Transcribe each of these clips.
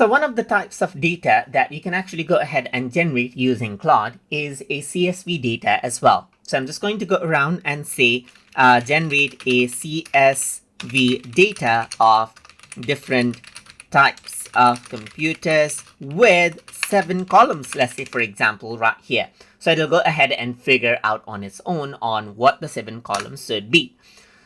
So one of the types of data that you can actually go ahead and generate using Claude is a CSV data as well. So I'm just going to go around and say generate a CSV data of different types of computers with 7 columns, let's say, for example, right here. So it'll go ahead and figure out on its own on what the 7 columns should be.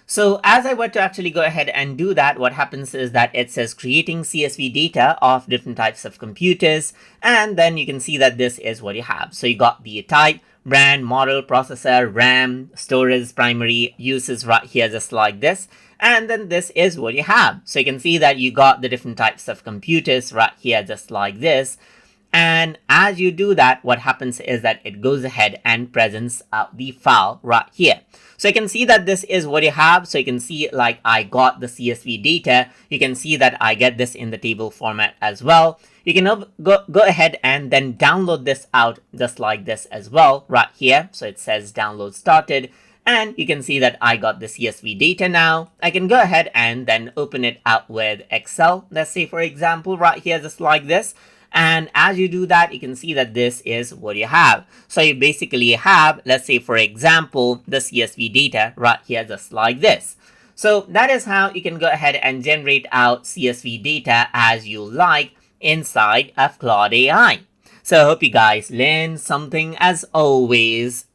So as I were to actually go ahead and do that, what happens is that it says creating CSV data of different types of computers. And then you can see that this is what you have. So you got the type, brand, model, processor, RAM, storage, primary uses right here, just like this. And then this is what you have. So you can see that you got the different types of computers right here, just like this. And as you do that, what happens is that it goes ahead and presents out the file right here. So you can see that this is what you have. So you can see like I got the CSV data. You can see that I get this in the table format as well. You can go ahead and then download this out just like this as well right here. So it says download started. And you can see that I got the CSV data now. I can go ahead and then open it out with Excel. Let's say, for example, right here, just like this. And as you do that, you can see that this is what you have. So you basically have, let's say, for example, the CSV data right here, just like this. So that is how you can go ahead and generate out CSV data as you like inside of Claude.ai. So I hope you guys learned something as always.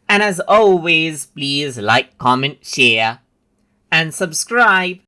And as always, please like, comment, share, and subscribe.